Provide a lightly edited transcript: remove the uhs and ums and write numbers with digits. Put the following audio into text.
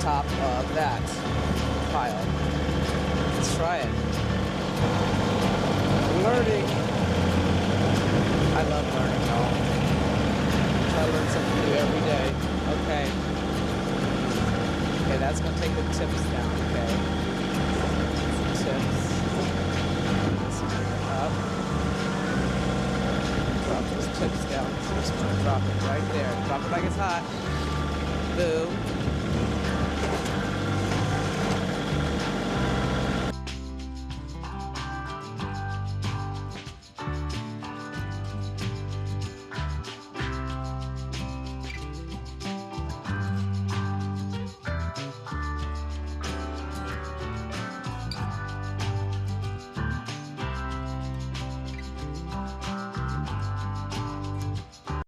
top of that pile. Let's try it. Learning. I love learning, y'all. Try to learn something new every day. Okay. Okay, that's gonna take the tips down, okay? Tips. Let's bring it up. Drop those tips down. So just gonna drop it right there. Drop it like it's hot. Boom.